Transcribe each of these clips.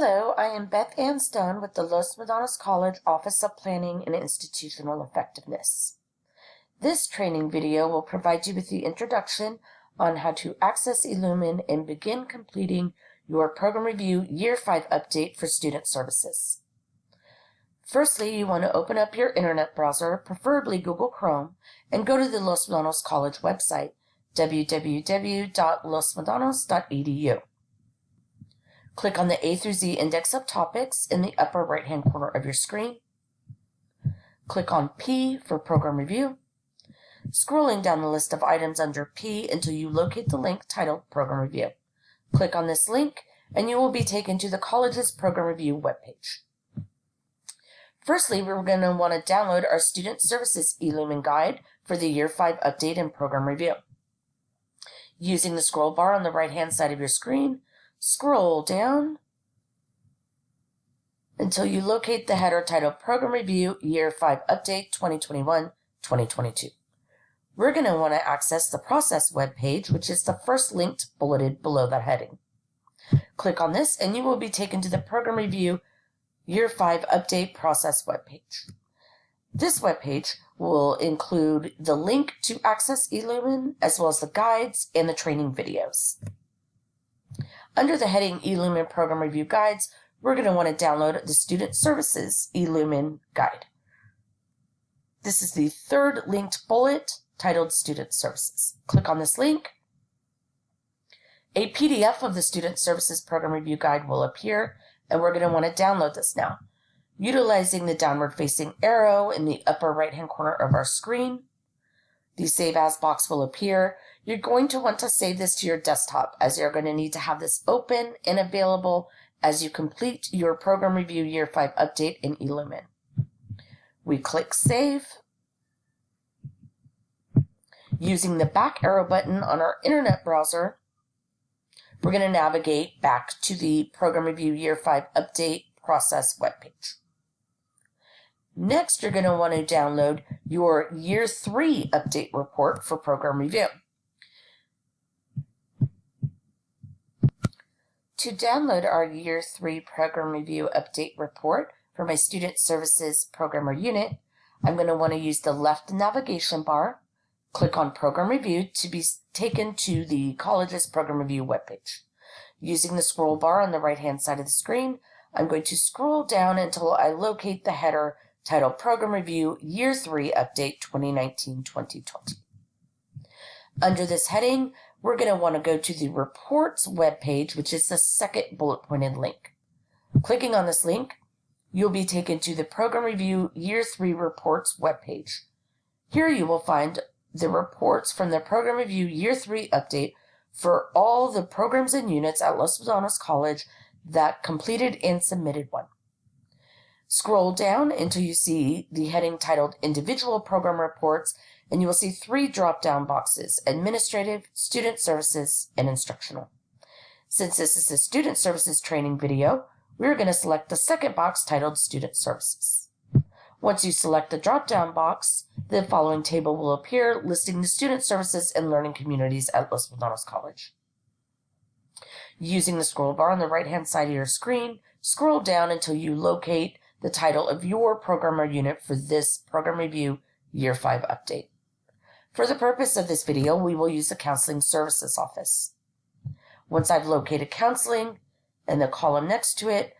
Hello, I am Beth Ann Stone with the Los Medanos College Office of Planning and Institutional Effectiveness. This training video will provide you with the introduction on how to access eLumen and begin completing your Program Review Year 5 update for student services. Firstly, you want to open up your internet browser, preferably Google Chrome, and go to the Los Medanos College website, www.losmedanos.edu. Click on the A through Z index of topics in the upper right-hand corner of your screen. Click on P for Program Review. Scrolling down the list of items under P until you locate the link titled Program Review. Click on this link and you will be taken to the college's Program Review webpage. Firstly, we're going to want to download our Student Services eLumen Guide for the Year 5 Update and Program Review. Using the scroll bar on the right-hand side of your screen, scroll down until you locate the header titled Program Review Year 5 Update 2021-2022. We're going to want to access the Process web page, which is the first linked bulleted below that heading. Click on this and you will be taken to the Program Review Year 5 Update Process web page. This web page will include the link to access eLumen, as well as the guides and the training videos. Under the heading eLumen Program Review Guides, we're going to want to download the Student Services eLumen Guide. This is the third linked bullet titled Student Services. Click on this link. A PDF of the Student Services Program Review Guide will appear, and we're going to want to download this now. Utilizing the downward-facing arrow in the upper right-hand corner of our screen, the Save As box will appear. You're going to want to save this to your desktop, as you're going to need to have this open and available as you complete your Program Review Year 5 update in eLumen. We click Save. Using the back arrow button on our internet browser, we're going to navigate back to the Program Review Year 5 Update Process webpage. Next, you're going to want to download your Year 3 Update report for Program Review. To download our Year 3 Program Review Update report for my Student Services Programmer unit, I'm going to want to use the left navigation bar, click on Program Review to be taken to the college's Program Review webpage. Using the scroll bar on the right-hand side of the screen, I'm going to scroll down until I locate the header titled Program Review Year 3 Update 2019-2020. Under this heading, we're going to want to go to the Reports webpage, which is the second bullet-pointed link. Clicking on this link, you'll be taken to the Program Review Year 3 Reports webpage. Here you will find the reports from the Program Review Year 3 Update for all the programs and units at Los Medanos College that completed and submitted one. Scroll down until you see the heading titled Individual Program Reports, and you will see 3 drop-down boxes: Administrative, Student Services, and Instructional. Since this is a Student Services training video, we're going to select the second box titled Student Services. Once you select the drop-down box, the following table will appear listing the student services and learning communities at Los Medanos College. Using the scroll bar on the right-hand side of your screen, scroll down until you locate the title of your programmer unit for this Program Review Year 5 update. For the purpose of this video, we will use the Counseling Services Office. Once I've located Counseling and the column next to it,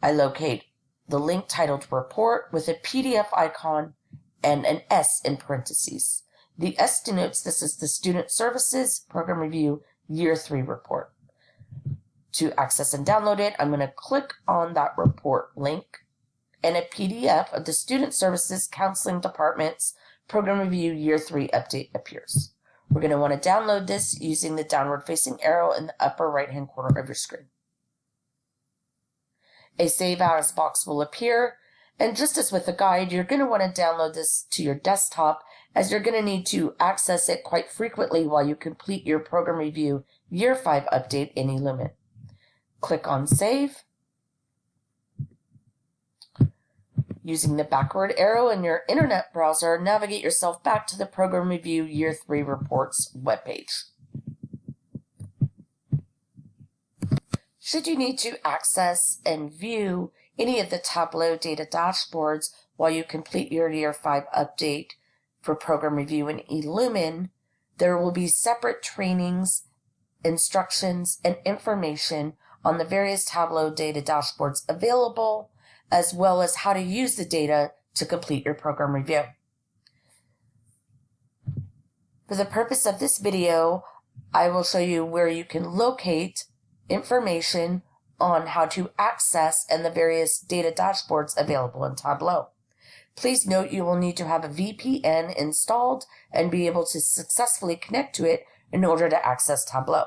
I locate the link titled Report with a PDF icon and an S in parentheses. The S denotes this is the Student Services Program Review Year 3 report. To access and download it, I'm going to click on that report link, and a PDF of the Student Services Counseling Department's Program Review Year 3 update appears. We're going to want to download this using the downward-facing arrow in the upper right-hand corner of your screen. A Save As box will appear, and just as with the guide, you're going to want to download this to your desktop, as you're going to need to access it quite frequently while you complete your Program Review Year 5 update in eLumen. Click on Save. Using the backward arrow in your internet browser, navigate yourself back to the Program Review Year 3 Reports webpage. Should you need to access and view any of the Tableau data dashboards while you complete your Year 5 update for program review in eLumen, there will be separate trainings, instructions, and information on the various Tableau data dashboards available, as well as how to use the data to complete your program review. For the purpose of this video, I will show you where you can locate information on how to access and the various data dashboards available in Tableau. Please note you will need to have a VPN installed and be able to successfully connect to it in order to access Tableau.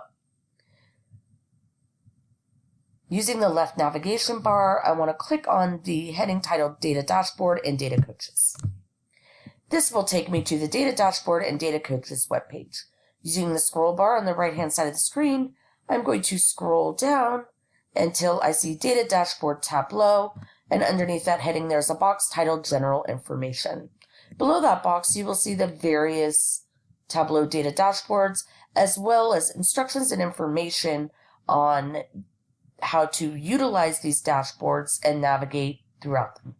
Using the left navigation bar, I want to click on the heading titled Data Dashboard and Data Coaches. This will take me to the Data Dashboard and Data Coaches webpage. Using the scroll bar on the right-hand side of the screen, I'm going to scroll down until I see Data Dashboard Tableau, and underneath that heading there's a box titled General Information. Below that box you will see the various Tableau data dashboards, as well as instructions and information on how to utilize these dashboards and navigate throughout them.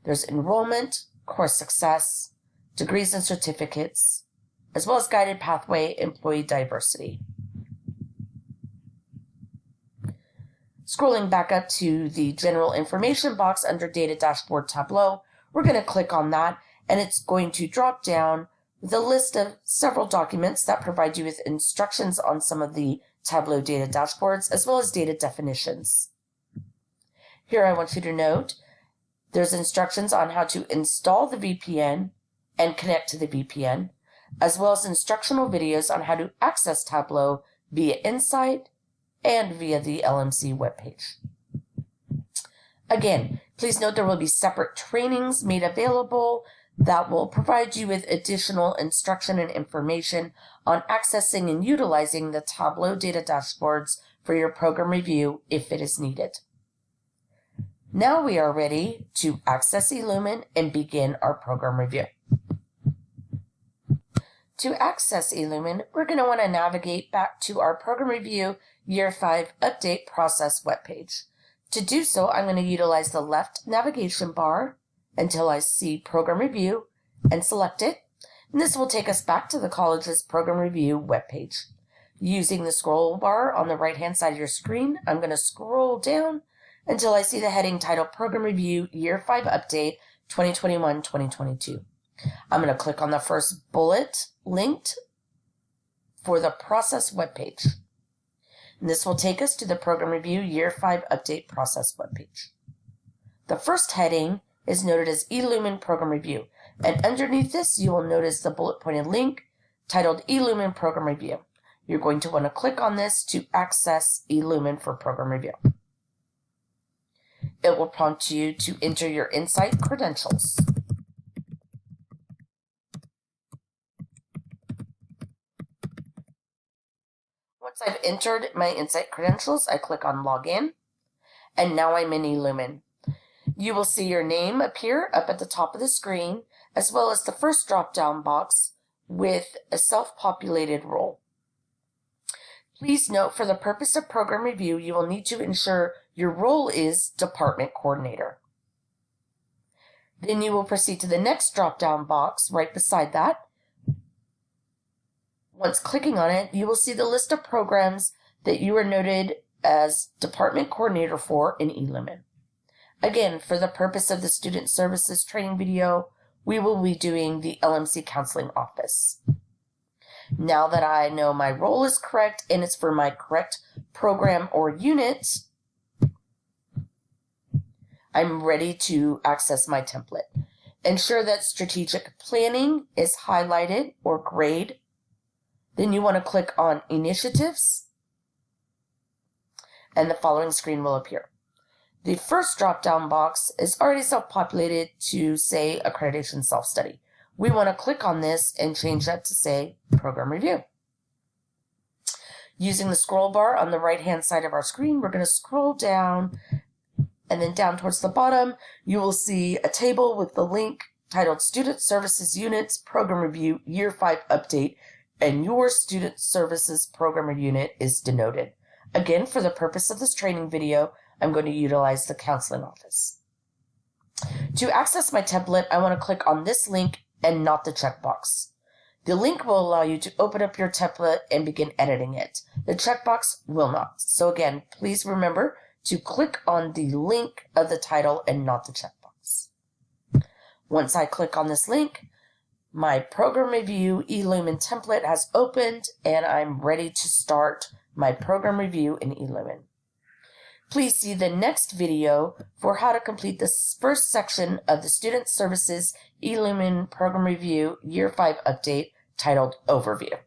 There's enrollment, course success, degrees and certificates, as well as guided pathway, employee diversity. Scrolling back up to the general information box under Data Dashboard Tableau, we're going to click on that, and it's going to drop down with a list of several documents that provide you with instructions on some of the Tableau data dashboards, as well as data definitions. Here I want you to note there's instructions on how to install the VPN and connect to the VPN, as well as instructional videos on how to access Tableau via Insight and via the LMC webpage. Again, please note there will be separate trainings made available that will provide you with additional instruction and information on accessing and utilizing the Tableau data dashboards for your program review if it is needed. Now we are ready to access eLumen and begin our program review. To access eLumen, we're going to want to navigate back to our Program Review Year 5 Update Process webpage. To do so, I'm going to utilize the left navigation bar until I see Program Review and select it. And this will take us back to the college's Program Review webpage. Using the scroll bar on the right-hand side of your screen, I'm going to scroll down until I see the heading titled Program Review Year 5 Update 2021-2022. I'm going to click on the first bullet linked for the process webpage. And this will take us to the Program Review Year 5 Update Process webpage. The first heading is noted as eLumen Program Review, and underneath this you will notice the bullet pointed link titled eLumen Program Review. You're going to want to click on this to access eLumen for Program Review. It will prompt you to enter your Insight credentials. Once I've entered my Insight credentials, I click on Login, and now I'm in eLumen. You will see your name appear up at the top of the screen, as well as the first drop-down box with a self-populated role. Please note, for the purpose of program review, you will need to ensure your role is Department Coordinator. Then you will proceed to the next drop-down box right beside that. Once clicking on it, you will see the list of programs that you are noted as Department Coordinator for in eLumen. Again, for the purpose of the Student Services training video, we will be doing the LMC Counseling Office. Now that I know my role is correct and it's for my correct program or unit, I'm ready to access my template. Ensure that Strategic Planning is highlighted or grayed. Then you want to click on Initiatives, and the following screen will appear. The first drop-down box is already self-populated to say Accreditation Self-Study. We want to click on this and change that to say Program Review. Using the scroll bar on the right-hand side of our screen, we're going to scroll down, and then down towards the bottom, you will see a table with the link titled Student Services Units Program Review Year 5 Update, and your Student Services Programmer unit is denoted. Again, for the purpose of this training video, I'm going to utilize the counseling office. To access my template, I want to click on this link and not the checkbox. The link will allow you to open up your template and begin editing it. The checkbox will not. So again, please remember to click on the link of the title and not the checkbox. Once I click on this link, my program review eLumen template has opened and I'm ready to start my program review in eLumen. Please see the next video for how to complete this first section of the Student Services eLumen Program Review Year 5 update titled Overview.